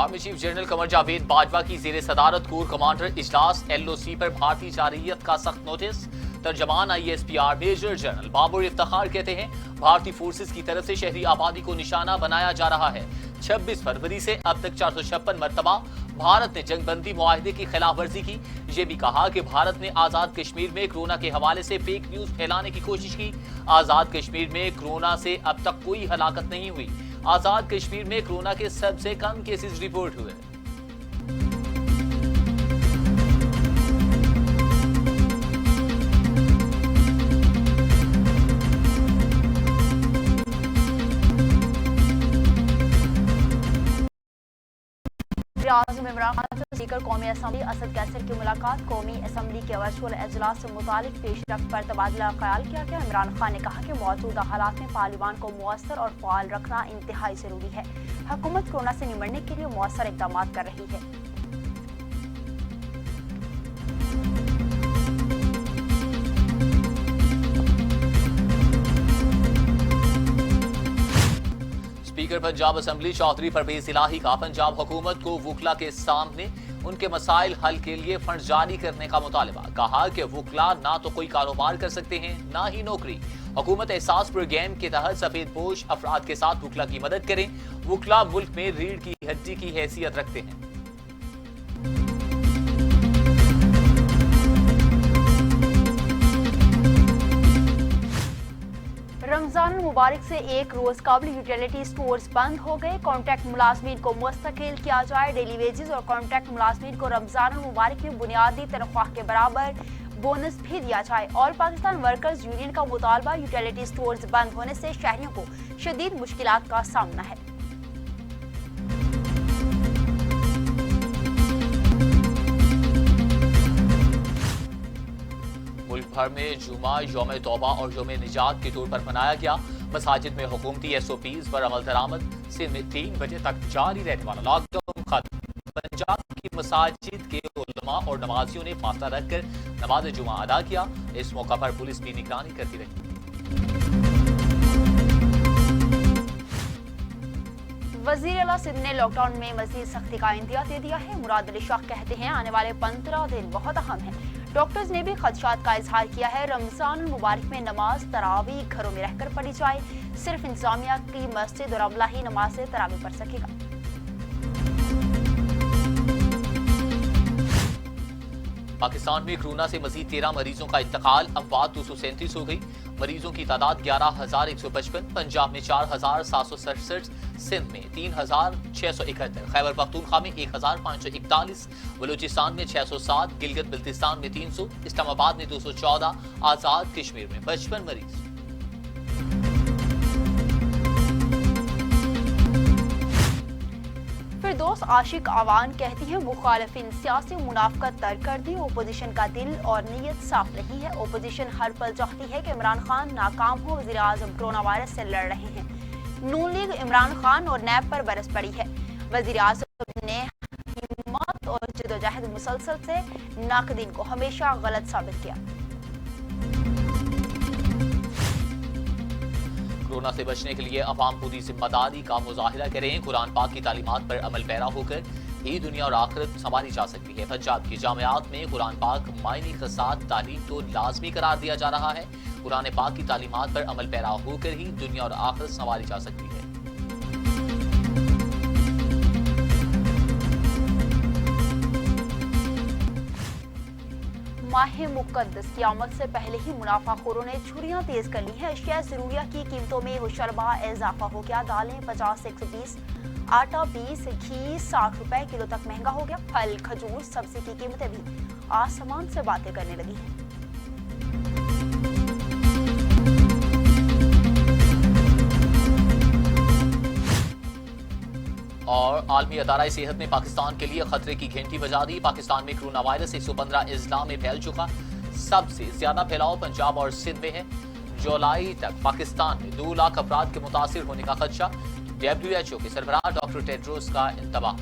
Army chief general Qamar Javed Bajwa की जेर सदारत कोर कमांडर इजलास LOC पर भारतीय जारहियत का सख्त नोटिस। तर्जमान ISPR major general Babar Iftikhar कहते हैं भारतीय फोर्सेस की तरफ से शहरी आबादी को निशाना बनाया जा रहा है। 26 फरवरी से अब तक 456 मरतबा भारत ने जंगबंदी मुआहदे की खिलाफ वर्जी की। ये भी कहा कि भारत ने आजाद कश्मीर में कोरोना के हवाले से फेक न्यूज फैलाने की कोशिश की। आजाद कश्मीर में कोरोना से अब तक कोई हलाकत नहीं हुई। आजाद कश्मीर में कोरोना के सबसे कम केसेस रिपोर्ट हुए। आज़म इमरान खान से स्पीकर कौमी असम्बली असद कैसर की मुलाकात। कौमी असम्बली के वर्चुअल इजलास से मुतालिक पेशरफ्त पर तबादला ख्याल किया गया। इमरान खान ने कहा कि मौजूदा हालात में पार्लियामान को मुअस्सर और फ़ाल रखना इंतहाई जरूरी है। हुकूमत कोरोना से निमटने के लिए मुअस्सर इक़दाम कर रही है। स्पीकर पंजाब असेंबली चौधरी परवेज इलाही का पंजाब हुकूमत को वुकला के सामने उनके मसाइल हल के लिए फंड जारी करने का मुतालबा। कहा कि वुकला ना तो कोई कारोबार कर सकते हैं ना ही नौकरी। हुकूमत एहसास प्रोग्राम के तहत सफेद पोश अफराद के साथ वुकला की मदद करें। वुकला मुल्क में रीढ़ की हड्डी की हैसियत रखते हैं। रमजान मुबारक से एक रोज काबिल यूटिलिटी स्टोर्स बंद हो गए। कॉन्ट्रैक्ट मुलाजमीन को मुस्तकिल किया जाए। डेली वेजेस और कॉन्ट्रैक्ट मुलाजमीन को रमजान मुबारक में बुनियादी तनख्वाह के बराबर बोनस भी दिया जाए। ऑल पाकिस्तान वर्कर्स यूनियन का मुतालबा यूटिलिटी स्टोर्स बंद होने से शहरियों को शदीद मुश्किलात का सामना है। मुल्क भर में जुमा यौम तौबा और यौम निजात के तौर पर मनाया गया। मसाजिद में हुकूमती SOPs पर अमल दरामद। सिंध में 3 बजे तक जारी रहने वाला लॉकडाउन खत्म। पंजाब की मसाजिद के उलमा और नमाजियों ने फासला रखकर नमाज जुमा अदा किया। इस मौका पर पुलिस भी निगरानी करती रही। वजीर आला सिंध ने लॉकडाउन में मजीद सख्ती का इंदिया दे दिया है। मुराद अली शाह कहते हैं आने वाले 15 दिन बहुत अहम हैं। डॉक्टर्स ने भी खदशात का इजहार किया है। रमजान मुबारक में नमाज तरावी घरों में रहकर पढ़ी जाए। सिर्फ इंतजामिया की मस्जिद और अमला ही नमाज तरावी पढ़ सकेगा। पाकिस्तान में कोरोना से मजीद 13 मरीजों का इंतकाल। अफवात 237 हो गई। मरीजों की तादाद 11,155। पंजाब में 4,767, सिंध में 3,671, खैबर पख्तूनख्वा में 1,541, बलूचिस्तान में 607, गिलगित बिल्तिस्तान में 300, इस्लामाबाद में 214, आजाद कश्मीर में 55 मरीज। फिरदौस आशिक आवान कहती हैं मुखालिफिन सियासी मुनाफकत तर्क कर दी। ओपोजिशन का दिल और नीयत साफ नहीं है। ओपोजिशन हर पल चाहती है कि इमरान खान नाकाम हो। वज़ीर आज़म कोरोना वायरस से लड़ रहे हैं। नून लीग इमरान खान और नैब पर बरस पड़ी है। वज़ीर आज़म ने हिम्मत और जदोजहद मुसलसल से नाकदीन को हमेशा गलत साबित किया। कोरोना से बचने के लिए अवाम पूरी जिम्मेदारी का मुजाहिरा करें। कुरान पाक की तालीमात पर अमल पैरा होकर ही दुनिया और आखिरत संभाली जा सकती है। पंजाब की जामियात में कुरान पाक मायने के साथ तालीम तो लाजमी करार दिया जा रहा है। कुरान पाक की तालीमात पर अमल पैरा होकर ही दुनिया और आखिरत संभाली जा सकती है। माह मुक़द्दस की आमद से पहले ही मुनाफाखोरों ने छुरियां तेज कर ली हैं। अशिया ज़रूरिया की कीमतों में होशरबा इजाफा हो गया। दालें 50 से 120, आटा 20, घी 60 रुपए किलो तक महंगा हो गया। फल, खजूर, सब्जी की कीमतें भी आसमान से बातें करने लगी हैं। और आलमी अदारा सेहत ने पाकिस्तान के लिए खतरे की घंटी बजा दी। पाकिस्तान में कोरोना वायरस 115 अजला में फैल चुका। सबसे ज्यादा फैलाव पंजाब और सिंध में है। जुलाई तक पाकिस्तान में 2 लाख अफराद के मुतासिर होने का खदशा। WHO के सरबराह डॉक्टर टेड्रोस का इंतबाह।